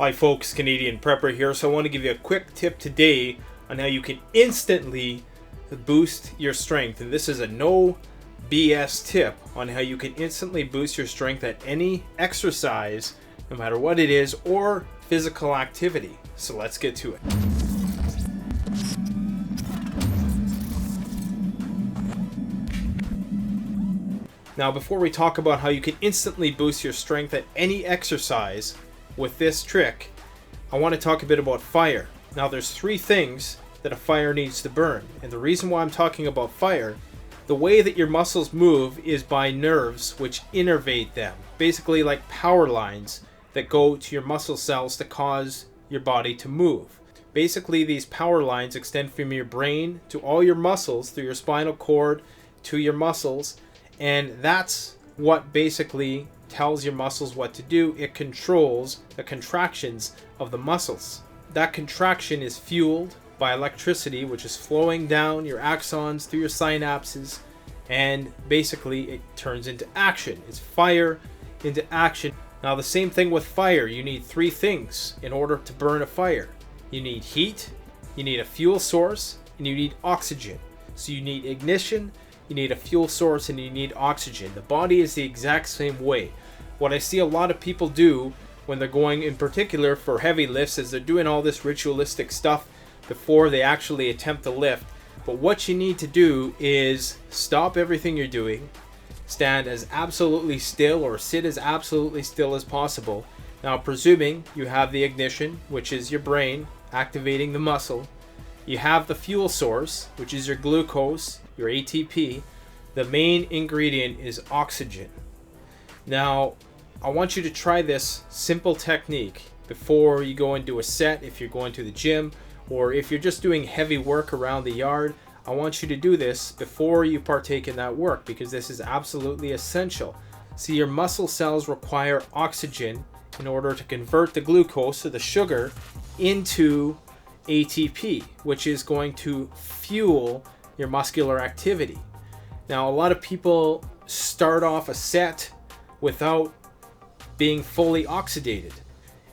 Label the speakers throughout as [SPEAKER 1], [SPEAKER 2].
[SPEAKER 1] Hi folks, Canadian Prepper here. So I want to give you a quick tip today on how you can instantly boost your strength. And this is a no BS tip on how you can instantly boost your strength at any exercise, no matter what it is, or physical activity. So let's get to it. Now, before we talk about how you can instantly boost your strength at any exercise with this trick, I want to talk a bit about fire. Now, there's three things that a fire needs to burn. And the reason why I'm talking about fire, the way that your muscles move is by nerves which innervate them. Basically like power lines that go to your muscle cells to cause your body to move. Basically, these power lines extend from your brain to all your muscles, through your spinal cord to your muscles. And that's what basically tells your muscles what to do. It controls the contractions of the muscles. That contraction is fueled by electricity, which is flowing down your axons through your synapses, and basically it turns into action. It's fire into action. Now, the same thing with fire. You need three things in order to burn a fire. You need heat, you need a fuel source, and you need oxygen. So you need ignition, you need a fuel source, and you need oxygen. The body is the exact same way. What I see a lot of people do when they're going, in particular for heavy lifts, is they're doing all this ritualistic stuff before they actually attempt to lift. But what you need to do is stop everything you're doing, stand as absolutely still or sit as absolutely still as possible. Now, presuming you have the ignition, which is your brain activating the muscle, you have the fuel source, which is your glucose, your ATP. The main ingredient is oxygen. Now, I want you to try this simple technique before you go into a set. If you're going to the gym, or if you're just doing heavy work around the yard, I want you to do this before you partake in that work, because this is absolutely essential. See, your muscle cells require oxygen in order to convert the glucose, so the sugar, into ATP, which is going to fuel your muscular activity. Now, a lot of people start off a set without being fully oxidated.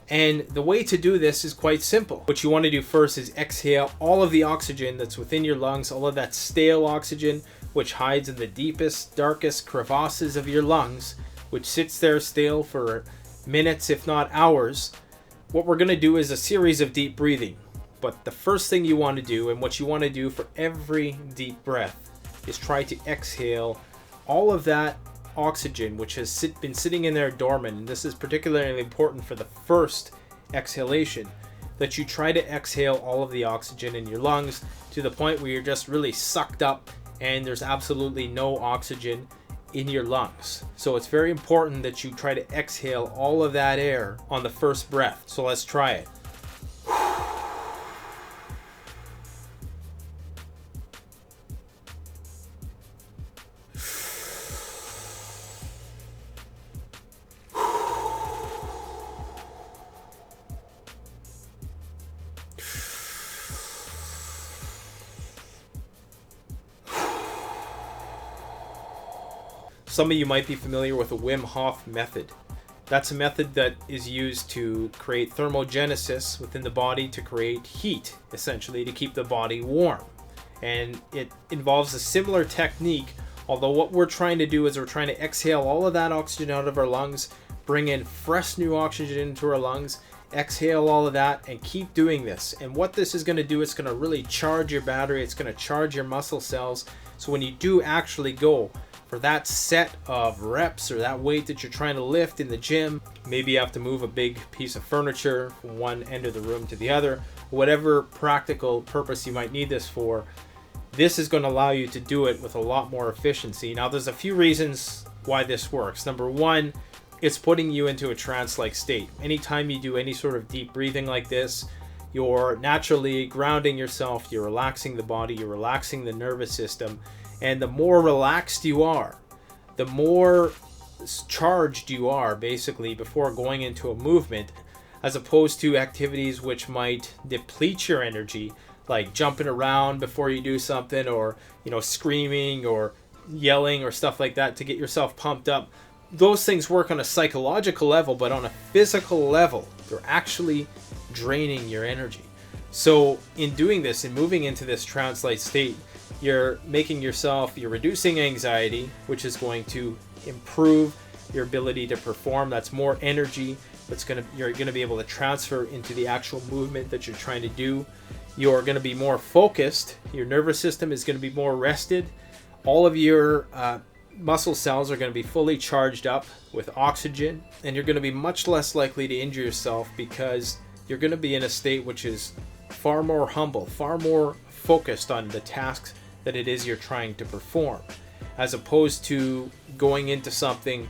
[SPEAKER 1] And the way to do this is quite simple. What you want to do first is exhale all of the oxygen that's within your lungs, all of that stale oxygen which hides in the deepest, darkest crevasses of your lungs, which sits there stale for minutes, if not hours. What we're going to do is a series of deep breathing. But the first thing you want to do, and what you want to do for every deep breath, is try to exhale all of that oxygen which has been sitting in there dormant. And this is particularly important for the first exhalation, that you try to exhale all of the oxygen in your lungs to the point where you're just really sucked up and there's absolutely no oxygen in your lungs. So it's very important that you try to exhale all of that air on the first breath. So let's try it. Some of you might be familiar with the Wim Hof method. That's a method that is used to create thermogenesis within the body, to create heat, essentially to keep the body warm. And it involves a similar technique, although what we're trying to do is we're trying to exhale all of that oxygen out of our lungs, bring in fresh new oxygen into our lungs, exhale all of that, and keep doing this. And what this is going to do, it's going to really charge your battery, it's going to charge your muscle cells. So when you do actually go for that set of reps or that weight that you're trying to lift in the gym, maybe you have to move a big piece of furniture from one end of the room to the other, whatever practical purpose you might need this for, this is going to allow you to do it with a lot more efficiency. Now, there's a few reasons why this works. Number one, it's putting you into a trance-like state. Anytime you do any sort of deep breathing like this, you're naturally grounding yourself, you're relaxing the body, you're relaxing the nervous system. And the more relaxed you are, the more charged you are, basically, before going into a movement, as opposed to activities which might deplete your energy, like jumping around before you do something, or screaming or yelling or stuff like that to get yourself pumped up. those things work on a psychological level, but on a physical level, they're actually draining your energy. So in doing this and moving into this trance-like state, you're reducing anxiety, which is going to improve your ability to perform. That's more energy you're going to be able to transfer into the actual movement that you're trying to do. You're going to be more focused. Your nervous system is going to be more rested. All of your muscle cells are going to be fully charged up with oxygen, and you're going to be much less likely to injure yourself because you're going to be in a state which is far more humble, far more focused on the tasks that it is you're trying to perform, as opposed to going into something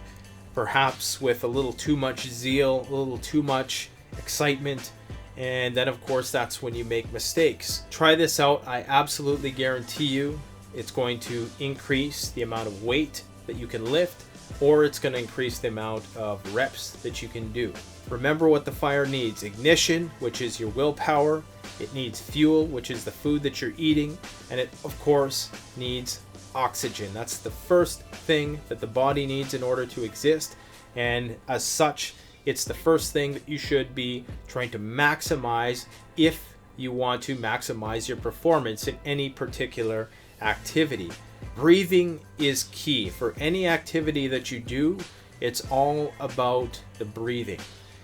[SPEAKER 1] perhaps with a little too much zeal, a little too much excitement, and then of course that's when you make mistakes. Try this out. I absolutely guarantee you it's going to increase the amount of weight that you can lift, or it's going to increase the amount of reps that you can do. Remember what the fire needs: ignition, which is your willpower. It needs fuel, which is the food that you're eating, and it of course needs oxygen. That's the first thing that the body needs in order to exist, and as such, it's the first thing that you should be trying to maximize if you want to maximize your performance in any particular activity. Breathing is key for any activity that you do. It's all about the breathing.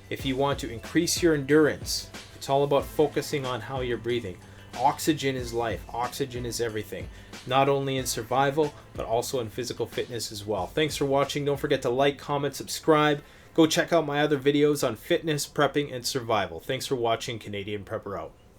[SPEAKER 1] If you want to increase your endurance, it's all about focusing on how you're breathing. Oxygen is life. Oxygen is everything, not only in survival, but also in physical fitness as well. Thanks for watching. Don't forget to like, comment, subscribe. Go check out my other videos on fitness, prepping, and survival. Thanks for watching. Canadian Prepper out.